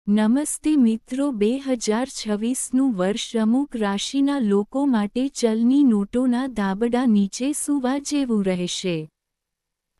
નમસ્તે મિત્રો, 2026નું વર્ષ અમુક રાશિના લોકો માટે ચલની નોટોના ધાબળા નીચે સૂવા જેવું રહેશે.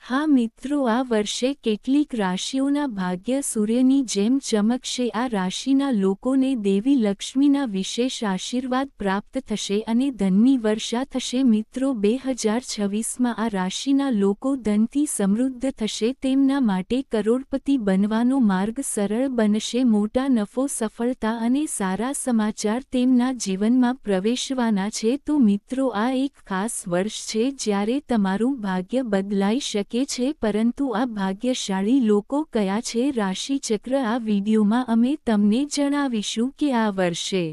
હા મિત્રો, આ વર્ષે કેટલીક રાશિઓના ભાગ્ય સૂર્યની જેમ ચમકશે. આ રાશિના લોકોને દેવી લક્ષ્મીના વિશેષ આશીર્વાદ પ્રાપ્ત થશે અને ધનની વર્ષા થશે. મિત્રો, 2026માં આ રાશિના લોકો ધનથી સમૃદ્ધ થશે. તેમના માટે કરોડપતિ બનવાનો માર્ગ સરળ બનશે. મોટા નફો, સફળતા અને સારા સમાચાર તેમના જીવનમાં પ્રવેશવાના છે. તો મિત્રો, આ એક ખાસ વર્ષ છે જ્યારે તમારું ભાગ્ય બદલાઈ શકે છે. પરંતુ આ ભાગ્યશાળી લોકો કયા છે? રાશિચક્ર. આ વિડીયોમાં અમે તમને જણાવીશું કે આ વર્ષે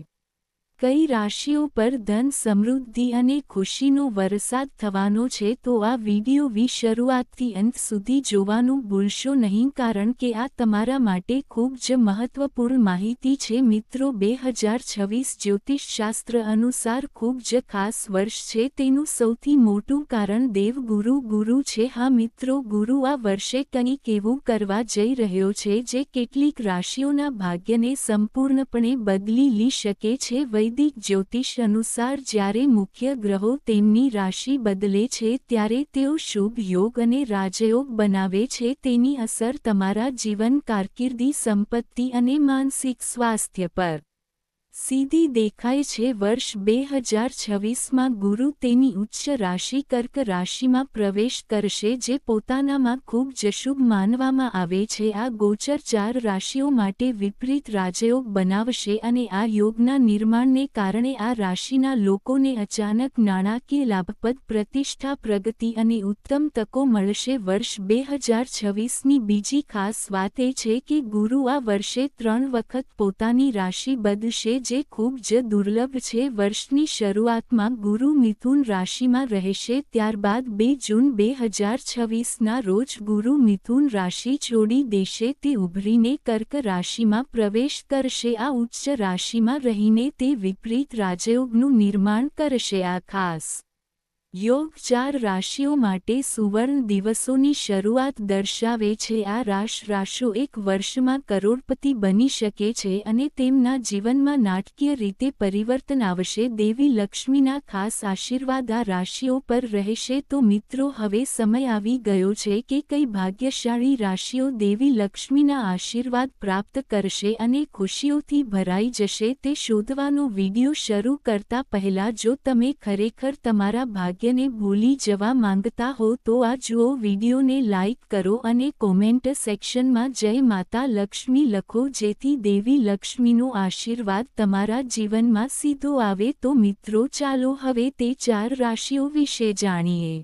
કઈ રાશિઓ પર ધન, સમૃદ્ધિ અને ખુશીનો વરસાદ થવાનો છે. તો આ વિડીયો શરૂઆતથી અંત સુધી જોવાનું ભૂલશો નહીં, કારણ કે આ તમારા માટે ખૂબ જ મહત્વપૂર્ણ માહિતી છે. મિત્રો, 2026 જ્યોતિષશાસ્ત્ર અનુસાર ખૂબ જ ખાસ વર્ષ છે. તેનું સૌથી મોટું કારણ દેવગુરુ છે. હા મિત્રો, ગુરુ આ વર્ષે કંઈક એવું કરવા જઈ રહ્યો છે જે કેટલીક રાશિઓના ભાગ્યને સંપૂર્ણપણે બદલી શકે છે. વૈદિક જ્યોતિષ અનુસાર જ્યારે મુખ્ય ગ્રહો તેમની રાશિ બદલે છે ત્યારે તેઓ શુભ યોગ અને રાજયોગ બનાવે છે. તેની અસર તમારા જીવન, કારકિર્દી, સંપત્તિ અને માનસિક સ્વાસ્થ્ય પર સીધી દેખાય છે. વર્ષ 2026માં ગુરુ તેની ઉચ્ચ રાશિ કર્ક રાશિમાં પ્રવેશ કરશે, જે પોતાનામાં ખૂબ જ શુભ માનવામાં આવે છે. આ ગોચર 4 રાશિઓ માટે વિપરીત રાજયોગ બનાવશે અને આ યોગના નિર્માણને કારણે આ રાશિના લોકોને અચાનક નાણાકીય લાભ, પ્રતિષ્ઠા, પ્રગતિ અને ઉત્તમ તકો મળશે. વર્ષ 2026ની બીજી ખાસ વાત એ છે કે ગુરુ આ વર્ષે 3 વખત પોતાની રાશિ બદલશે, જે ખૂબ જ દુર્લભ છે. વર્ષની શરૂઆતમાં ગુરુ મિથુન રાશિમાં રહેશે, ત્યારબાદ 2 જૂન 2026ના રોજ ગુરુ મિથુન રાશિ છોડી દેશે. તે ઉભરીને કર્ક રાશિમાં પ્રવેશ કરશે. આ ઉચ્ચ રાશિમાં રહીને તે વિપરીત રાજયોગનું નિર્માણ કરશે. આ ખાસ યોગ 4 રાશિઓ માટે સુવર્ણ દિવસોની શરૂઆત દર્શાવે છે. આ રાશિઓ એક વર્ષમાં કરોડપતિ બની શકે છે અને તેમના જીવનમાં નાટકીય રીતે પરિવર્તન આવશે. દેવી લક્ષ્મીના ખાસ આશીર્વાદ આ રાશિઓ પર રહેશે. તો મિત્રો, હવે સમય આવી ગયો છે કે કઈ ભાગ્યશાળી રાશિઓ દેવી લક્ષ્મીના આશીર્વાદ પ્રાપ્ત કરશે અને ખુશીઓથી ભરાઈ જશે તે શોધવાનો વિડીયો શરૂ કરતા પહેલા, જો તમે ખરેખર તમારા ભાગ્યને ભૂલી જવા માંગતા હો તો આ જુઓ વિડીયોને લાઇક કરો અને કોમેન્ટ સેક્શનમાં જય માતા લક્ષ્મી લખો, જેથી દેવી લક્ષ્મીનો આશીર્વાદ તમારા જીવનમાં સીધો આવે. તો મિત્રો, ચાલો હવે તે 4 રાશિઓ વિશે જાણીએ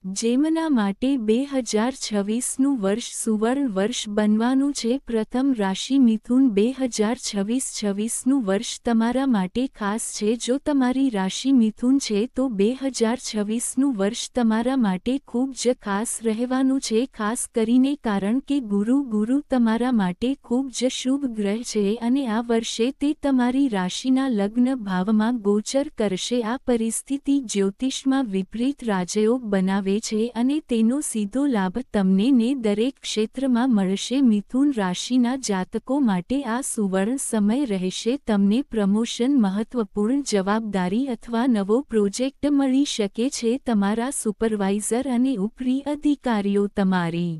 જેમના માટે 2026નું વર્ષ સુવર્ણ વર્ષ બનવાનું છે. પ્રથમ રાશિ મિથુન. 2026નું વર્ષ તમારા માટે ખાસ છે. જો તમારી રાશિ મિથુન છે તો 2026નું વર્ષ તમારા માટે ખૂબ જ ખાસ રહેવાનું છે, ખાસ કરીને કારણ કે ગુરુ તમારા માટે ખૂબ જ શુભ ગ્રહ છે અને આ વર્ષે તે તમારી રાશિના લગ્ન ભાવમાં ગોચર કરશે. આ પરિસ્થિતિ જ્યોતિષમાં વિપરીત રાજયોગ બનાવે છે અને તેનો સીધો લાભ તમને ને દરેક ક્ષેત્રમાં મળશે. મિથુન રાશિના જાતકો માટે આ સુવર્ણ સમય રહેશે. તમને પ્રમોશન, મહત્વપૂર્ણ જવાબદારી અથવા નવો પ્રોજેક્ટ મળી શકે છે. તમારા સુપરવાઇઝર અને ઉપરી અધિકારીઓ તમારી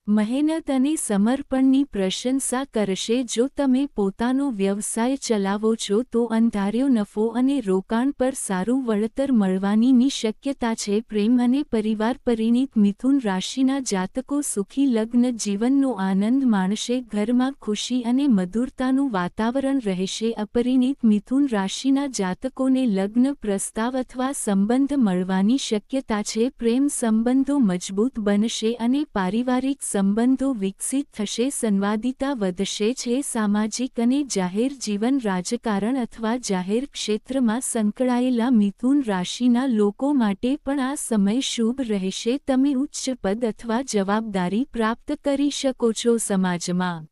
મહેનત અને સમર્પણની પ્રશંસા કરશે. જો તમે પોતાનો વ્યવસાય ચલાવો છો તો અંધાર્યો નફો અને રોકાણ પર સારું વળતર મળવાની શક્યતા છે. પ્રેમ અને પરિવાર. પરિણીત મિથુન રાશિના જાતકો સુખી લગ્ન જીવનનો આનંદ માણશે. ઘરમાં ખુશી અને મધુરતાનું વાતાવરણ રહેશે. અપરિણીત મિથુન રાશિના જાતકોને લગ્ન પ્રસ્તાવ અથવા સંબંધ મળવાની શક્યતા છે. પ્રેમ સંબંધો મજબૂત બનશે અને પારિવારિક સંબંધો વિકસિત થશે. સંવાદિતા વધશે છે. સામાજિક અને જાહેર જીવન. રાજકારણ અથવા જાહેર ક્ષેત્રમાં સંકળાયેલા મિથુન રાશિના લોકો માટે પણ આ સમય શુભ રહેશે. તમે ઉચ્ચ પદ અથવા જવાબદારી પ્રાપ્ત કરી શકો છો. સમાજમાં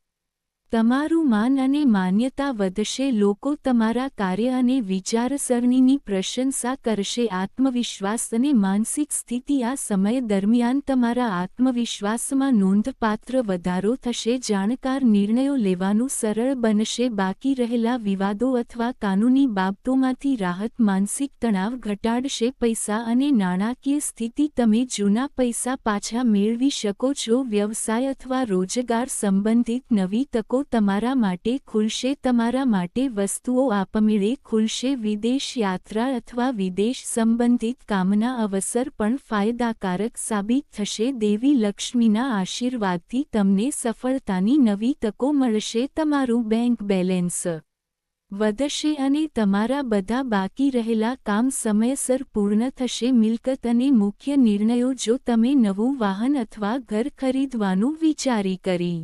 તમારું માન અને માન્યતા વધશે, લોકો તમારા કાર્ય અને વિચારસરણીની પ્રશંસા કરશે. આત્મવિશ્વાસ અને માનસિક સ્થિતિ. આ સમય દરમિયાન તમારા આત્મવિશ્વાસમાં નોંધપાત્ર વધારો થશે. જાણકાર નિર્ણયો લેવાનું સરળ બનશે. બાકી રહેલા વિવાદો અથવા કાનૂની બાબતોમાંથી રાહત માનસિક તણાવ ઘટાડશે. પૈસા અને નાણાકીય સ્થિતિ. તમે જૂના પૈસા પાછા મેળવી શકો છો. વ્યવસાય અથવા રોજગાર સંબંધિત નવી તકો તમારા માટે ખુલશે. તમારા માટે વસ્તુઓ આપમેળે ખુલશે. વિદેશ યાત્રા અથવા વિદેશ સંબંધિત કામના અવસર પણ ફાયદાકારક સાબિત થશે. દેવી લક્ષ્મીના આશીર્વાદથી તમને સફળતાની નવી તકો મળશે. તમારું બેંક બેલેન્સ વધશે અને તમારા બધા બાકી રહેલા કામ સમયસર પૂર્ણ થશે. મિલકત અને મુખ્ય નિર્ણયો. જો તમે નવું વાહન અથવા ઘર ખરીદવાનું વિચારી કરી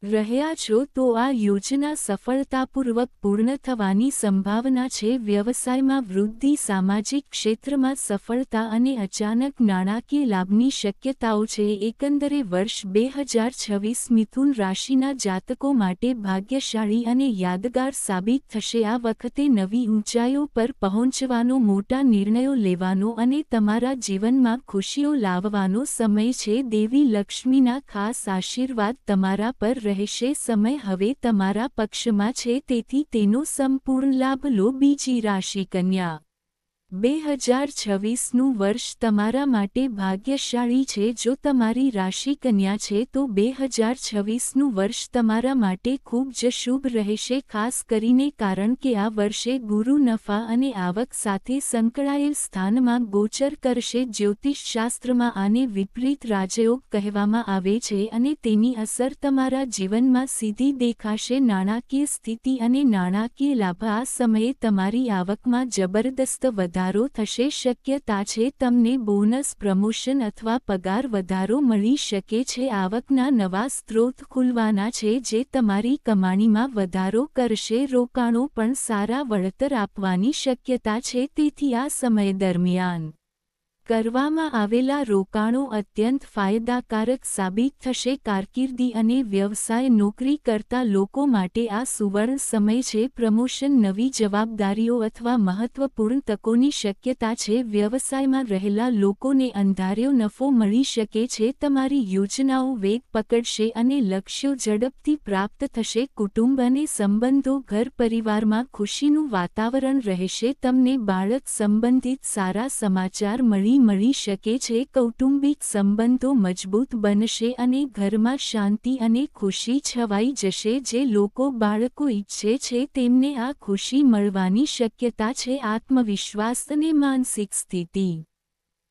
રહ્યા છો તો આ યોજના સફળતાપૂર્વક પૂર્ણ થવાની સંભાવના છે. વ્યવસાયમાં વૃદ્ધિ. સામાજિક ક્ષેત્રમાં સફળતા અને અચાનક નાણાકીય લાભની શક્યતાઓ છે. એકંદરે વર્ષ 2026 મિથુન રાશિના જાતકો માટે ભાગ્યશાળી અને યાદગાર સાબિત થશે. આ વખતે નવી ઊંચાઈઓ પર પહોંચવાનો, મોટા નિર્ણયો લેવાનો અને તમારા જીવનમાં ખુશીઓ લાવવાનો સમય છે. દેવી લક્ષ્મીના ખાસ આશીર્વાદ તમારા પર રહેશે. સમય હવે તમારા પક્ષમાં છે, તેથી તેનો સંપૂર્ણ લાભ લો. બીજી રાશિ કન્યા. 2026નું વર્ષ તમારા માટે ભાગ્યશાળી છે. જો તમારી રાશિ કન્યા છે તો 2026નું વર્ષ તમારા માટે ખૂબ જ શુભ રહેશે, ખાસ કરીને કારણ કે આ વર્ષે ગુરુ નફા અને આવક સાથે સંકળાયેલ સ્થાનમાં ગોચર કરશે. જ્યોતિષશાસ્ત્રમાં આને વિપરીત રાજયોગ કહેવામાં આવે છે અને તેની અસર તમારા જીવનમાં સીધી દેખાશે. નાણાકીય સ્થિતિ અને નાણાકીય લાભ. આ સમયે તમારી આવકમાં જબરદસ્ત વધારો થશે. શક્યતા છે તમને બોનસ, પ્રમોશન અથવા પગાર વધારો મળી શકે છે. આવકના નવા સ્ત્રોત ખુલવાના છે જે તમારી કમાણીમાં વધારો કરશે. રોકાણો પણ સારા વળતર આપવાની શક્યતા છે, તેથી આ સમય દરમિયાન કરવામાં આવેલા રોકાણો અત્યંત ફાયદાકારક સાબિત થશે. કારકિર્દી અને વ્યવસાય. નોકરી કરતા લોકો માટે આ સુવર્ણ સમય છે. પ્રમોશન, નવી જવાબદારીઓ અથવા મહત્વપૂર્ણ તકોની શક્યતા છે. વ્યવસાયમાં રહેલા લોકોને અંધાર્યો નફો મળી શકે છે. તમારી યોજનાઓ વેગ પકડશે અને લક્ષ્યો ઝડપથી પ્રાપ્ત થશે. કુટુંબ અને સંબંધો. ઘર પરિવારમાં ખુશીનું વાતાવરણ રહેશે. તમને બાળક સંબંધિત સારા સમાચાર મળી શકે છે. કૌટુંબિક સંબંધો મજબૂત બનશે અને ઘરમાં શાંતિ અને ખુશી છવાઈ જશે. જે લોકો બાળકો ઈચ્છે છે તેમને આ ખુશી મળવાની શક્યતા છે. આત્મવિશ્વાસ અને માનસિક સ્થિતિ.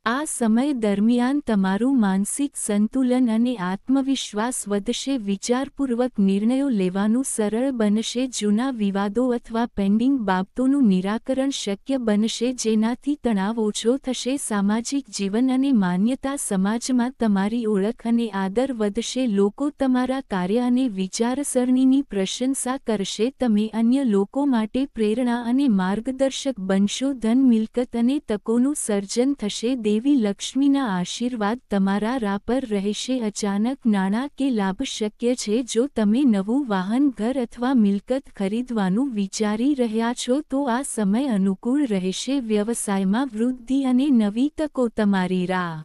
આ સમય દરમિયાન તમારું માનસિક સંતુલન અને આત્મવિશ્વાસ વધશે. વિચારપૂર્વક નિર્ણયો લેવાનું સરળ બનશે. જૂના વિવાદો અથવા પેન્ડિંગ બાબતોનું નિરાકરણ શક્ય બનશે, જેનાથી તણાવ ઓછો થશે. સામાજિક જીવન અને માન્યતા. સમાજમાં તમારી ઓળખ અને આદર વધશે. લોકો તમારા કાર્ય અને વિચારસરણીની પ્રશંસા કરશે. તમે અન્ય લોકો માટે પ્રેરણા અને માર્ગદર્શક બનશો. ધન, મિલકત અને તકોનું સર્જન થશે. દેવી લક્ષ્મીના આશીર્વાદ તમારા રાહ પર રહેશે. અચાનક નાણાકીય લાભ શક્ય છે. જો તમે નવું વાહન, ઘર અથવા મિલકત ખરીદવાનું વિચારી રહ્યા છો તો આ સમય અનુકૂળ રહેશે. વ્યવસાયમાં વૃદ્ધિ અને નવી તકો તમારી રાહ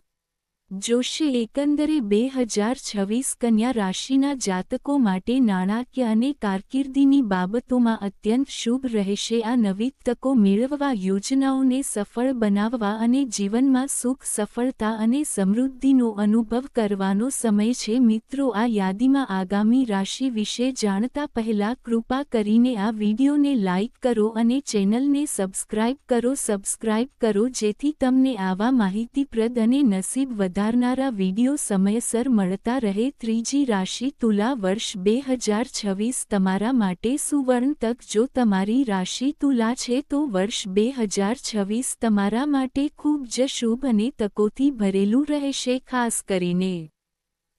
જોશે. એકંદરે 2026 કન્યા રાશિના જાતકો માટે નાણાકીય અને કારકિર્દીની બાબતોમાં અત્યંત શુભ રહેશે. આ નવી તકો મેળવવા, યોજનાઓને સફળ બનાવવા અને જીવનમાં સુખ, સફળતા અને સમૃદ્ધિનો અનુભવ કરવાનો સમય છે. મિત્રો, આ યાદીમાં આગામી રાશિ વિશે જાણતા પહેલા કૃપા કરીને આ વિડીયોને લાઇક કરો અને ચેનલને સબસ્ક્રાઇબ કરો જેથી તમને આવા માહિતીપ્રદ અને નસીબ વધારનારા વિડીયો સમયસર મળતા રહે. ત્રીજી રાશિ તુલા. વર્ષ 2026 તમારા માટે સુવર્ણ તક. જો તમારી રાશિ તુલા છે તો વર્ષ 2026 તમારા માટે ખૂબ જ શુભ અને તકોથી ભરેલું રહેશે. ખાસ કરીને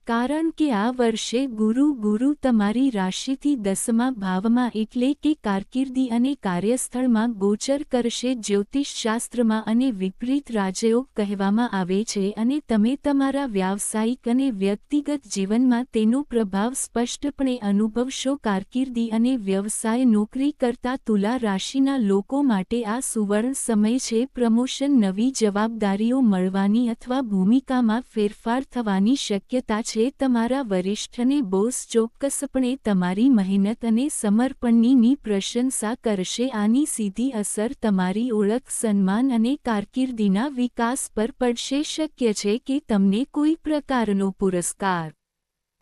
કારણ કે આ વર્ષે ગુરુ તમારી રાશિથી 10મા ભાવમાં એટલે કે કારકિર્દી અને કાર્યસ્થળમાં ગોચર કરશે. જ્યોતિષશાસ્ત્રમાં અને વિપરીત રાજયોગ કહેવામાં આવે છે અને તમે તમારા વ્યાવસાયિક અને વ્યક્તિગત જીવનમાં તેનો પ્રભાવ સ્પષ્ટપણે અનુભવશો. કારકિર્દી અને વ્યવસાય નોકરી કરતા તુલા રાશિના લોકો માટે આ સુવર્ણ સમય છે. પ્રમોશન, નવી જવાબદારીઓ મળવાની અથવા ભૂમિકામાં ફેરફાર થવાની શક્યતા છે. તમારા વરિષ્ઠ અને બોસ ચોક્કસપણે તમારી મહેનત અને સમર્પણની પ્રશંસા કરશે. આની સીધી અસર તમારી ઓળખ, સન્માન અને કારકિર્દીના વિકાસ પર પડશે. શક્ય છે કે તમને કોઈ પ્રકારનો પુરસ્કાર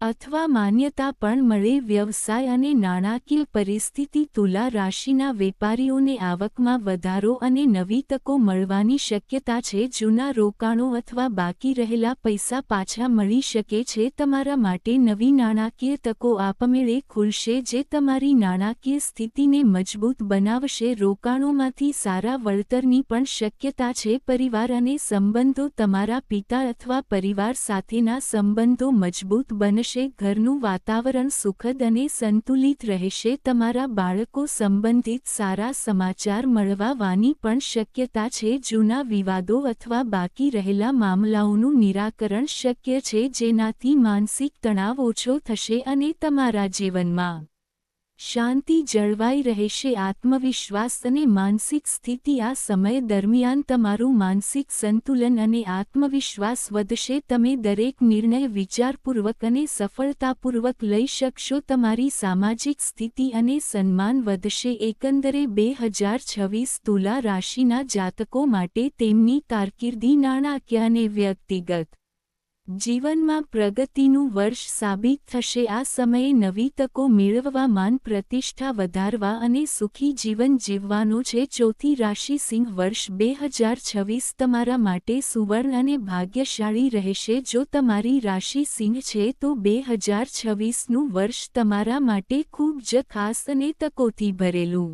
અથવા માન્યતા પણ મળે. વ્યવસાય અને નાણાકીય પરિસ્થિતિ તુલા રાશિના વેપારીઓને આવકમાં વધારો અને નવી તકો મળવાની શક્યતા છે. જૂના રોકાણો અથવા બાકી રહેલા પૈસા પાછા મળી શકે છે. તમારા માટે નવી નાણાકીય તકો આપમેળે ખુલશે જે તમારી નાણાકીય સ્થિતિને મજબૂત બનાવશે. રોકાણોમાંથી સારા વળતરની પણ શક્યતા છે. પરિવાર અને સંબંધો, તમારા પિતા અથવા પરિવાર સાથેના સંબંધો મજબૂત બનશે. ઘરનું વાતાવરણ સુખદ અને સંતુલિત રહેશે. તમારા બાળકો સંબંધિત સારા સમાચાર મળવાની પણ શક્યતા છે. જૂના વિવાદો અથવા બાકી રહેલા મામલાઓનું નિરાકરણ શક્ય છે જેનાથી માનસિક તણાવ ઓછો થશે અને તમારા જીવનમાં શાંતિ જળવાઈ રહેશે. આત્મવિશ્વાસ અને માનસિક સ્થિતિ, આ સમય દરમિયાન તમારું માનસિક સંતુલન અને આત્મવિશ્વાસ વધશે. તમે દરેક નિર્ણય વિચારપૂર્વક અને સફળતાપૂર્વક લઈ શકશો. તમારી સામાજિક સ્થિતિ અને સન્માન વધશે. એકંદરે 2026 તુલા રાશિના જાતકો માટે તેમની કારકિર્દી, નાણાકીય અને વ્યક્તિગત જીવનમાં પ્રગતિનું વર્ષ સાબિત થશે. આ સમયે નવી તકો મેળવવા, માન પ્રતિષ્ઠા વધારવા અને સુખી જીવન જીવવાનો છે. ચોથી રાશિ સિંહ. વર્ષ 2026 તમારા માટે સુવર્ણ અને ભાગ્યશાળી રહેશે. જો તમારી રાશિ સિંહ છે તો 2026નું વર્ષ તમારા માટે ખૂબ જ ખાસ અને તકોથી ભરેલું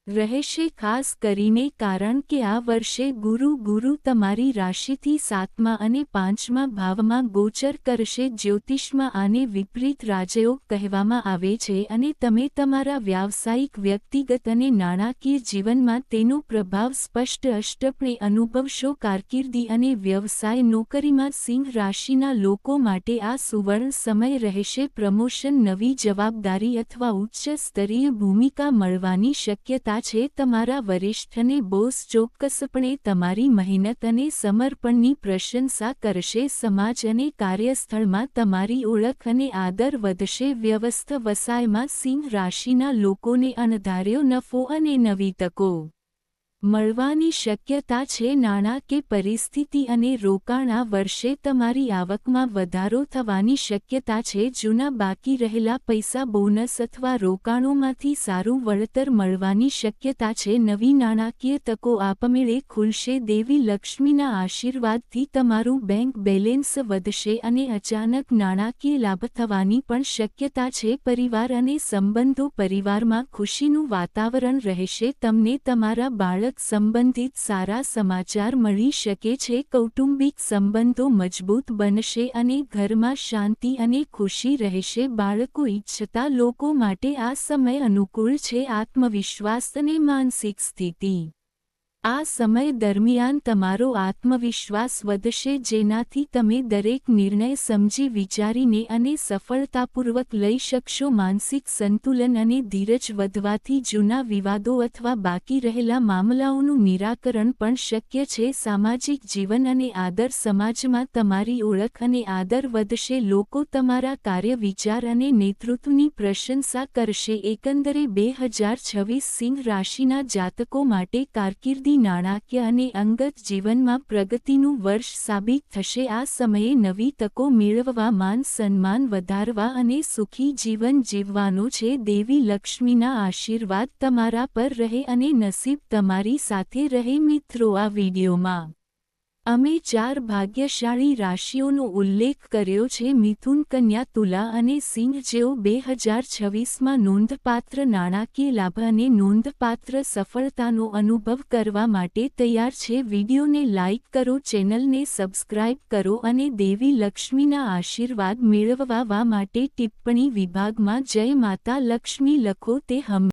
રહેશે. ખાસ કરીને કારણ કે આ વર્ષે ગુરુ તમારી રાશિથી 7મા અને 5મા ભાવમાં ગોચર કરશે. જ્યોતિષમાં આને વિપરીત રાજયોગ કહેવામાં આવે છે અને તમે તમારા વ્યાવસાયિક, વ્યક્તિગત અને નાણાકીય જીવનમાં તેનો પ્રભાવ સ્પષ્ટપણે અનુભવશો. કારકિર્દી અને વ્યવસાય નોકરીમાં સિંહ રાશિના લોકો માટે આ સુવર્ણ સમય રહેશે. પ્રમોશન, નવી જવાબદારી અથવા ઉચ્ચ સ્તરીય ભૂમિકા મળવાની શક્યતા છે. તમારા વરિષ્ઠ અને બોસ ચોક્કસપણે તમારી મહેનત અને સમર્પણની પ્રશંસા કરશે. સમાજ અને કાર્યસ્થળમાં તમારી ઓળખ અને આદર વધશે. વ્યવસાયમાં સિંહ રાશિના લોકોને અણધાર્યો નફો અને નવી તકો મળવાની શક્યતા છે. નાણાં કે પરિસ્થિતિ અને રોકાણ, આ વર્ષે તમારી આવકમાં વધારો થવાની શક્યતા છે. જૂના બાકી રહેલા પૈસા, બોનસ અથવા રોકાણોમાંથી સારું વળતર મળવાની શક્યતા છે. નવી નાણાકીય તકો આપમેળે ખુલશે. દેવી લક્ષ્મીના આશીર્વાદથી તમારું બેંક બેલેન્સ વધશે અને અચાનક નાણાકીય લાભ થવાની પણ શક્યતા છે. પરિવાર અને સંબંધો, પરિવારમાં ખુશીનું વાતાવરણ રહેશે. તમને તમારા બાળક સંબંધિત સારા સમાચાર મળી શકે છે. કૌટુંબિક સંબંધો મજબૂત બનશે અને ઘરમાં શાંતિ અને ખુશી રહેશે. બાળકો ઈચ્છતા લોકો માટે આ સમય અનુકૂળ છે. આત્મવિશ્વાસ અને માનસિક સ્થિતિ, આ સમય દરમિયાન તમારો આત્મવિશ્વાસ વધશે જેનાથી તમે દરેક નિર્ણય સમજી વિચારીને અને સફળતાપૂર્વક લઈ શકશો. માનસિક સંતુલન અને ધીરજ વધવાથી જૂના વિવાદો અથવા બાકી રહેલા મામલાઓનું નિરાકરણ પણ શક્ય છે. સામાજિક જીવન અને આદર, સમાજમાં તમારી ઓળખ અને આદર વધશે. લોકો તમારા કાર્ય, વિચાર અને નેતૃત્વની પ્રશંસા કરશે. એકંદરે 2026 સિંહ રાશિના જાતકો માટે કારકિર્દી, નાણાકીય અને અંગત જીવનમાં પ્રગતિનું વર્ષ સાબિત થશે. આ સમયે નવી તકો મેળવવા, માન સન્માન વધારવા અને સુખી જીવન જીવવાનો છે. દેવી લક્ષ્મીના આશીર્વાદ તમારા પર રહે અને નસીબ તમારી સાથે રહે. મિત્રો, આ વિડીયોમાં અમે 4 ભાગ્યશાળી રાશિઓનો ઉલ્લેખ કર્યો છે મિથુન, કન્યા, તુલા અને સિંહ, જેઓ 2026માં નોંધપાત્ર નાણાકીય લાભ અને નોંધપાત્ર સફળતાનો અનુભવ કરવા માટે તૈયાર છે. વિડિયોને લાઇક કરો, ચેનલને સબસ્ક્રાઇબ કરો અને દેવી લક્ષ્મીના આશીર્વાદ મેળવવા માટે ટિપ્પણી વિભાગમાં જય માતા લક્ષ્મી લખો. તે